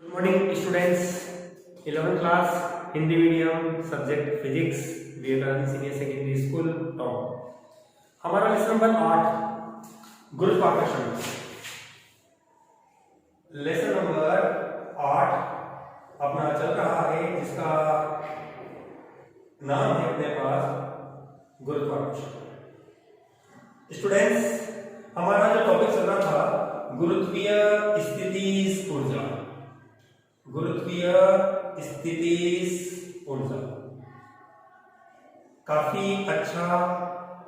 Good morning students. 11th class Hindi medium subject physics Vivekanand senior secondary school top. हमारा lesson number 8 गुरुत्वाकर्षण। Lesson number 8 अपना चल रहा है जिसका नाम है अपने पास गुरुत्वाकर्षण। स्टूडेंट्स, हमारा जो टॉपिक चल रहा था गुरुत्वीय स्थितिज ऊर्जा। गुरुत्वीय स्थितिज ऊर्जा काफी अच्छा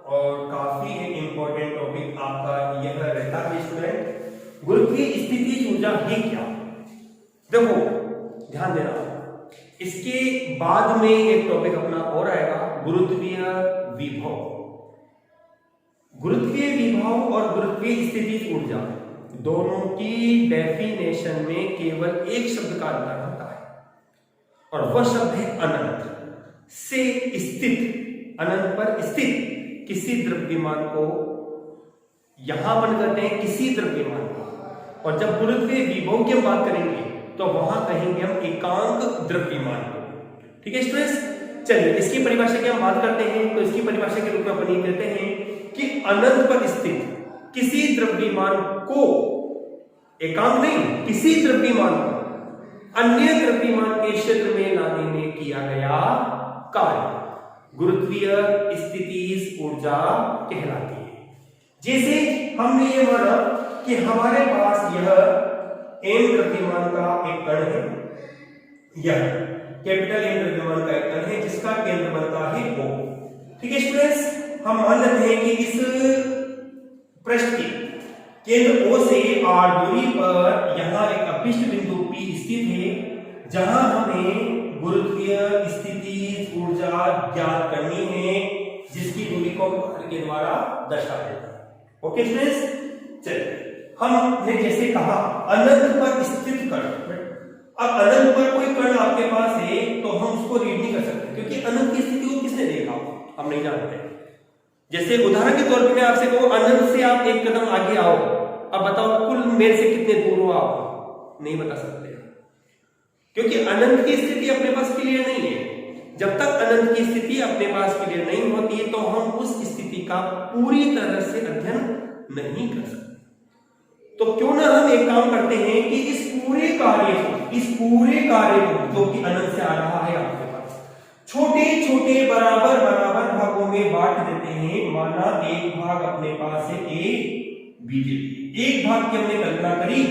और काफी एक इंपॉर्टेंट टॉपिक आपका यह रहता है स्टूडेंट। गुरुत्वीय स्थितिज ऊर्जा है क्या? देखो ध्यान देना, इसके बाद में एक टॉपिक अपना और आएगा गुरुत्वीय विभव। गुरुत्वीय विभव और गुरुत्वीय स्थितिज ऊर्जा दोनों की डेफिनेशन में केवल एक शब्द का अंतर होता है और वह शब्द है अनंत से स्थित। अनंत पर स्थित किसी द्रव्यमान को यहां अपन कहते हैं किसी द्रव्यमान को, और जब गुरुत्वीय विभव की हम बात करेंगे तो वहां कहेंगे हम एकांक द्रव्यमान को। ठीक है स्टूडेंट्स, चलिए इसकी परिभाषा की हम बात करते हैं। तो इसकी परिभाषा के रूप में अपन ये कहते हैं कि अनंत पर स्थित किसी द्रव्यमान को, एकांक नहीं, किसी द्रव्यमान को अन्य द्रव्यमान के क्षेत्र में लाने में किया गया कार्य गुरुत्वीय स्थितिज ऊर्जा कहलाती है। जैसे हमने ये माना कि हमारे पास यह m द्रव्यमान का एक कण है, यह कैपिटल M द्रव्यमान का एक कण है जिसका केंद्र बनता है O। ठीक है स्टूडेंट्स, हम मान लेते हैं कि इस पृष्ठ के केंद्र O से r दूरी पर यहां एक अपिष्ट बिंदु P स्थित है जहां हमें गुरुत्वीय स्थितिज ऊर्जा ज्ञात करनी है, जिसकी दूरी को r के द्वारा दर्शा देता है। ओके स्टूडेंट्स, चलिए हमने जैसे कहा अनंत पर स्थित कण। अब अनंत पर कोई कण आपके पास है तो हम उसको रीड नहीं कर सकते, क्योंकि अनंत की स्थिति को किसने देखा हम नहीं जानते। जैसे उदाहरण के तौर पे मैं आपसे कहूं अनंत से आप एक कदम आगे आओ, अब बताओ कुल मेरे से कितने दूर हो आप, नहीं बता सकते, क्योंकि अनंत की स्थिति अपने पास क्लियर नहीं है। जब तक अनंत की स्थिति अपने पास क्लियर नहीं होती है तो हम उस स्थिति का पूरी तरह से अध्ययन नहीं कर सकते। तो क्यों ना हम एक काम करते हैं कि इस पूरे कार्य को जो कि अनंत से आ रहा है आपके पास छोटे छोटे बराबर बराबर भागों में बांट देते हैं। माना एक भाग अपने पास है A B के लिए, एक भाग की हमने कल्पना करी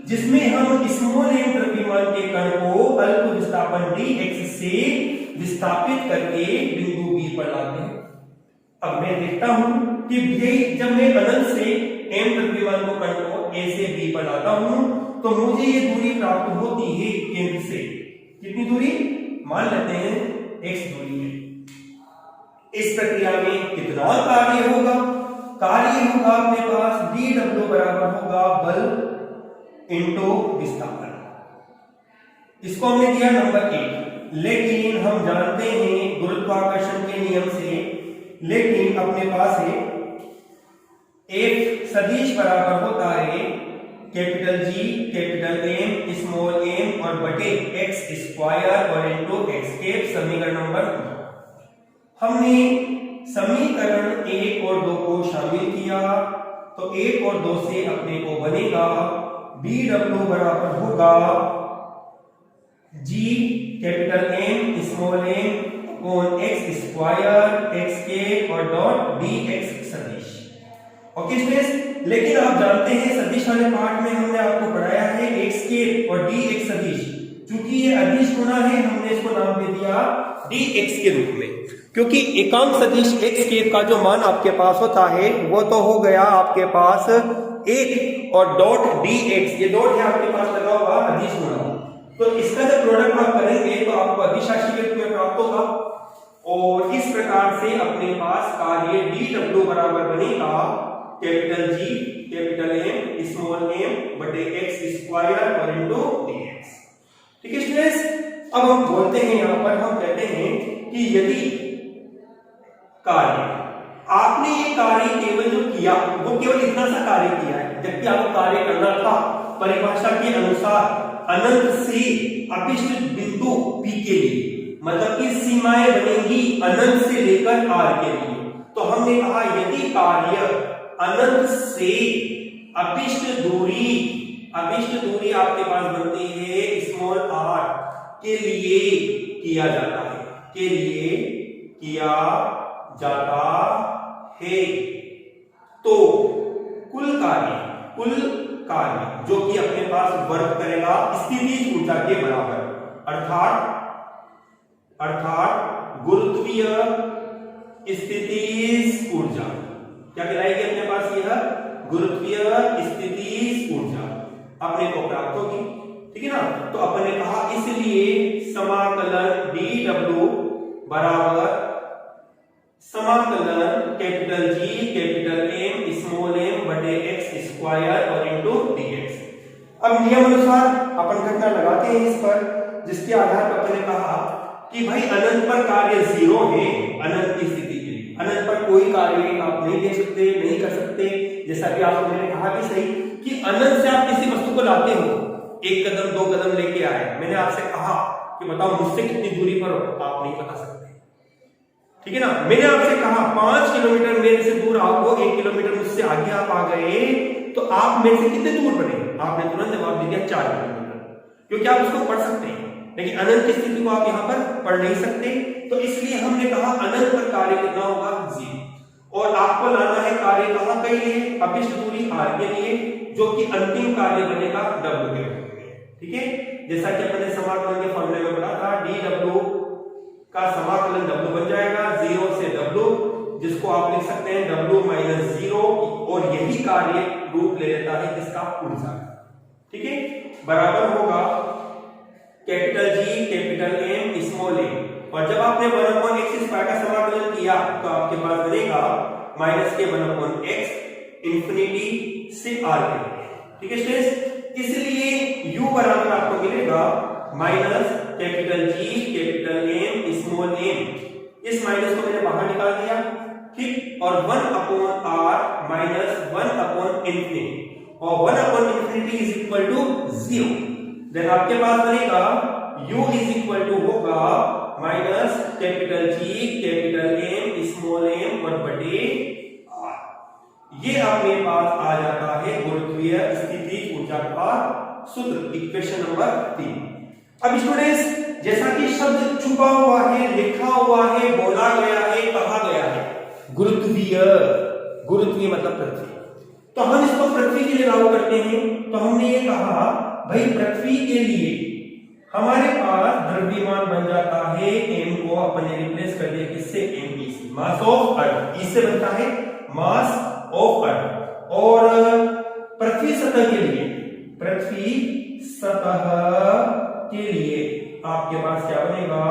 जिसमें हम स्मॉल m द्रव्यमान के कण को अल्प विस्थापन dx से विस्थापित करके बिंदु B पर लाते हैं। अब मैं देखता हूं कि जब मैं अनंत से m द्रव्यमान को कण को A से B पर लाता हूं तो मुझे ये दूरी प्राप्त होती है केंद्र से। कितनी दूरी? मान लेते हैं x दूरी में। इस प्रक्रिया में कितना कार्य होगा? कार्य होगा अपने पास dw बराबर होगा बल इंटू विस्थापन। इसको हमने दिया नंबर 1, लेकिन हम जानते हैं गुरुत्वाकर्षण के नियम से, लेकिन अपने पास है एक सदिश बराबर होता है capital G capital M small m और बटे x स्क्वायर और इंटू x के समीकरण नंबर 2। हमने समीकरण 1 और 2 को शामिल किया तो 1 और 2 से अपने को बनेगा dw बराबर होगा G capital M small m upon x square x के और डॉट dx सदिश। ओके स्टूडेंट्स, लेकिन आप जानते हैं सदिश वाले पार्ट में हमने आपको पढ़ाया है x के और dx सदिश। चूंकि ये अदिश गुणा है हमने इसको नाम दे दिया dx के रूप में, क्योंकि एकांक सदिश x के का जो मान आपके पास होता है वो तो हो गया आपके पास 1 और डॉट dx, ये डॉट है आपके पास लगा हुआ अदिश गुणा, तो इसका जब प्रोडक्ट आप करेंगे तो आपको अदिश राशि के रूप में प्राप्त होगा। और इस प्रकार से अपने पास कार्य dw बराबर बनेगा capital G capital M small m बटे x स्क्वायर और इंटू dx। ठीक है स्टूडेंट्स, अब हम बोलते हैं यहां पर, हम कहते हैं कि यदि कार्य आपने ये कार्य केवल जो किया वो केवल इतना सा कार्य किया है, जबकि आपको कार्य करना था परिभाषा के अनुसार अनंत से अभिष्ट बिंदु P के लिए, मतलब कि सीमाएं बनेंगी अनंत से लेकर R के लिए। तो हमने कहा यदि कार्य अनंत से अभिष्ट दूरी आपके पास बनती है स्मॉल r के लिए किया जाता है, तो कुल कार्य जो कि अपने पास वर्क करेगा स्थितिज ऊर्जा के बराबर, अर्थात गुरुत्वीय स्थितिज ऊर्जा क्या कहलाएगी अपने पास, यह गुरुत्वीय स्थितिज ऊर्जा अपने को प्राप्त होगी। ठीक है ना। तो अपन ने कहा इसलिए समाकलन dw बराबर समाकलन capital G capital M small m बटे x स्क्वायर और इनटू dx। अब नियम अनुसार अपन घटना लगाते हैं इस पर, जिसके आधार पर अपन ने कहा कि भाई अनंत पर कार्य 0 है। अनंत की स्थिति के लिए अनंत पर कोई कार्य आप नहीं दे सकते, नहीं कर सकते। जैसा कि आपको मैंने कहा भी सही कि अनंत से आप किसी वस्तु को लाते हो, 1 कदम 2 कदम लेके आए, मैंने आपसे कहा कि बताओ मुझसे कितनी दूरी पर हो, आप नहीं बता सकते। ठीक है ना। मैंने आपसे कहा 5 किलोमीटर मेरे से दूर आओ, 1 किलोमीटर मुझसे आगे आप आ गए, तो आप मेरे से कितने दूर बने? आपने तुरंत जवाब दे दिया 4 किलोमीटर, क्योंकि आप उसको पढ़ सकते हैं, लेकिन अनंत की स्थिति को आप यहाँ पर पढ़ नहीं सकते। तो इसलिए हमने कहा अनंत पर कार्य कितना होगा 0, और आपको लाना है कार्य कहां के लिए, अभिष्ट दूरी r के लिए, जो कि अंतिम कार्य बनेगा w के रूप में। ठीक है। जैसा कि अपने समाकलन के फॉर्मूले में पढ़ा था, dw का समाकलन w बन जाएगा 0 से w, जिसको आप लिख सकते हैं w माइनस 0, और यही कार्य रूप ले लेता है जिसका ऊर्जा। ठीक है। बराबर होगा capital G capital M small m, और जब आपने 1/x स्क्वायर का समाकलन किया तो आपके पास बनेगा माइनस के 1/x इंफिनिटी से r के लिए। ठीक है स्टूडेंट्स। इसलिए u बराबर आपको मिलेगा minus capital G capital M small m, इस माइनस को मैंने बाहर निकाल दिया। ठीक। और 1/r माइनस 1/इंफिनिटी, और 1/इंफिनिटी इज इक्वल टू 0। देन आपके पास बनेगा u इज इक्वल टू होगा minus capital G capital M small m 1/r। ये अपने पास आ जाता है गुरुत्वीय स्थितिज ऊर्जा का सूत्र, इक्वेशन नंबर 3। अब स्टूडेंट्स, जैसा कि शब्द छुपा हुआ है, लिखा हुआ है, बोला गया है, कहा गया है गुरुत्वीय, गुरुत्वीय मतलब पृथ्वी, तो हम इसको पृथ्वी के लिए लागू करते हैं। तो हमने ये कहा भाई पृथ्वी के लिए हमारे पास द्रव्यमान बन जाता है m को अपन ने रिप्लेस कर दिया किससे, MEC, मास ऑफ अर्थ। इससे बनता है मास ऑफ अर्थ। और पृथ्वी सतह के लिए, पृथ्वी सतह के लिए आपके पास क्या बनेगा,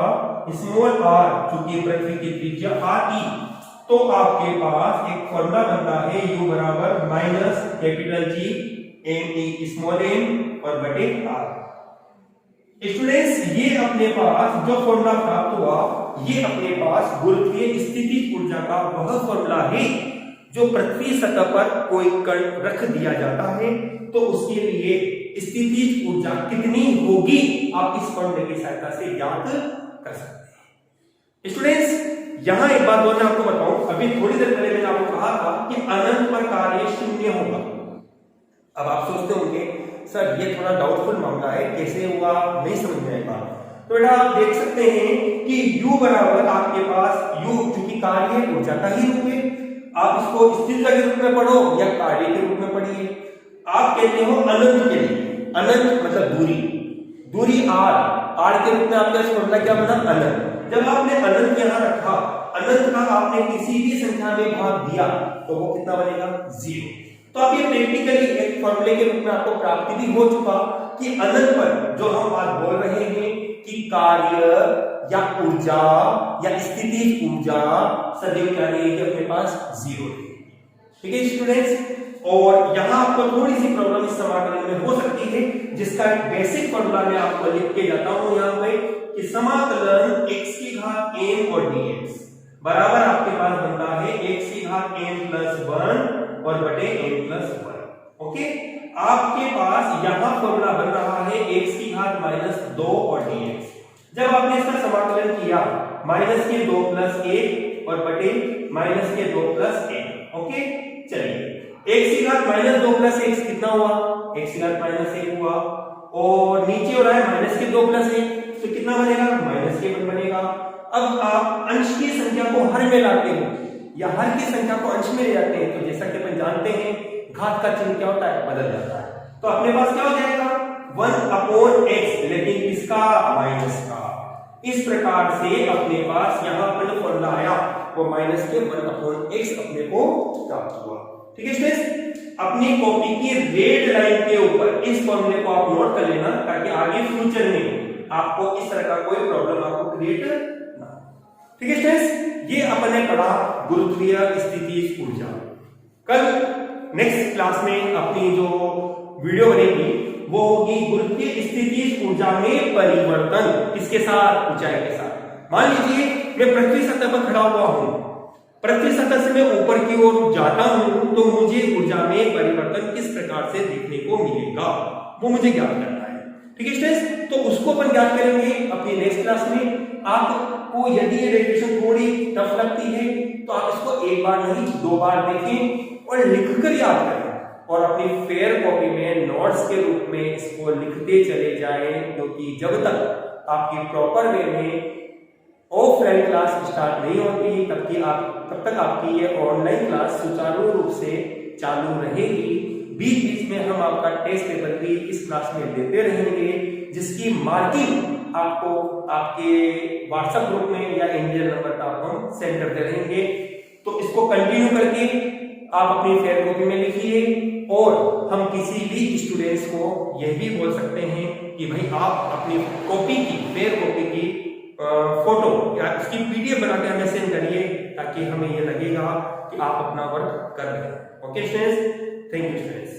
स्मॉल r, चूंकि पृथ्वी की त्रिज्या r, तो आपके पास एक फॉर्मूला बनता है u बराबर minus capital G M small m और बटे r। स्टूडेंट्स, ये अपने पास जो फॉर्मूला प्राप्त हुआ, ये अपने पास गुरुत्वीय स्थितिज ऊर्जा का वह फॉर्मूला है जो पृथ्वी सतह पर कोई कण रख दिया जाता है तो उसके लिए स्थितिज ऊर्जा कितनी होगी, आप इस फॉर्मूले की सहायता से ज्ञात कर सकते हैं। स्टूडेंट्स, यहां एक बात और मैं आपको बताऊं, अभी थोड़ी देर पहले मैंने आपको कहा था कि अनंत पर कार्य 0 होगा। अब आप सोचते होंगे सर ये थोड़ा डाउटफुल मामला है, कैसे हुआ नहीं समझ में आएगा। तो बेटा आप देख सकते हैं कि u बराबर आपके पास u चूंकि कार्य है ऊर्जा का ही रूप है, आप इसको स्थिरता के रूप में पढ़ो या कार्य के रूप में पढ़िए। आप कहते हो अनंत के लिए, अनंत मतलब दूरी, दूरी r के रूप में आपका फॉर्मूला क्या बना, अनंत। जब आपने अनंत यहां रखा, अनंत का आपने किसी भी संख्या में भाग दिया तो वो कितना बनेगा, 0। तो अब ये प्रैक्टिकली एक फॉर्मूले के रूप में आपको प्राप्ति भी हो चुका कि अनंत पर जो हम आज बोल रहे हैं कि कार्य या ऊर्जा या स्थितिज ऊर्जा सदैव क्या रहेगी, अपने पास 0 है। ठीक है स्टूडेंट्स, और यहां आपको थोड़ी सी प्रॉब्लम इस समाकलन में हो सकती है, जिसका एक बेसिक फॉर्मूला मैं आपको लिख के जाता हूं यहां पे कि समाकलन x की घात m और dx बराबर आपके पास बनता है x की घात m प्लस 1 और बटे m प्लस 1, ओके, आपके पास यहां फॉर्मूला बन रहा है x की घात -2 और dx। जब आपने इसका समाकलन किया माइनस के 2 प्लस 1 और बटे माइनस के 2 प्लस 1। ओके, चलिए x की घात -2 प्लस 1 कितना हुआ, x की घात -1 हुआ, और नीचे हो रहा है माइनस के 2 प्लस 1, तो कितना बनेगा, माइनस के 1 बनेगा। अब आप अंश की संख्या को हर में लाते हो या हर की संख्या को अंश में ले जाते हैं, तो जैसा कि अपन जानते हैं घात का चिन्ह क्या होता है, बदल जाता है। तो अपने पास क्या हो जाएगा 1/x, लेकिन किसका, माइनस का। इस प्रकार से अपने पास यहां पर जो फॉर्मूला आया वो माइनस के 1/x अपने को प्राप्त हुआ। ठीक है स्टूडेंट्स, अपनी कॉपी की रेड लाइन के ऊपर इस फॉर्मूले को आप नोट कर लेना, ताकि आगे फ्यूचर में आपको इस तरह का कोई प्रॉब्लम आपको क्रिएट ना। ठीक है स्टूडेंट्स, ये अपन ने पढ़ा गुरुत्वीय स्थितिज ऊर्जा। कल नेक्स्ट क्लास में अपनी जो वीडियो बनेगी वो होगी गुरुत्वीय स्थितिज ऊर्जा में परिवर्तन, किसके साथ, ऊंचाई के साथ। मान लीजिए मैं पृथ्वी सतह पर खड़ा हुआ हूं, पृथ्वी सतह से मैं ऊपर की ओर जाता हूं, तो मुझे ऊर्जा में परिवर्तन किस प्रकार से देखने को मिलेगा वो मुझे ज्ञात करना है। ठीक है स्टूडेंट्स, तो उसको अपन ज्ञात करेंगे अपनी नेक्स्ट क्लास में। आपको यदि ये डेरिवेशन थोड़ी टफ लगती है तो आप इसको एक बार नहीं 2 बार देखें और लिखकर याद करें, और अपनी फेयर कॉपी में नोट्स के रूप में इसको लिखते चले जाएं, क्योंकि जब तक आपकी प्रॉपर वे में ऑफलाइन क्लास स्टार्ट नहीं होती तब तक आपकी ये ऑनलाइन क्लास सुचारू रूप से चालू रहेगी। बीच बीच में हम आपका टेस्ट पेपर भी इस क्लास में देते रहेंगे, जिसकी मार्किंग आपको आपके व्हाट्सएप ग्रुप में या इंडियन नंबर पर हम सेंड करते रहेंगे। तो इसको कंटिन्यू करके आप अपनी फेयर कॉपी में लिखिए, और हम किसी भी स्टूडेंट्स को यह भी बोल सकते हैं कि भाई आप अपनी कॉपी की, फेयर कॉपी की फोटो या उसकी पीडीएफ बना के हमें सेंड करिए, ताकि हमें ये लगेगा कि आप अपना वर्क कर रहे हैं। Okay students, thank you students.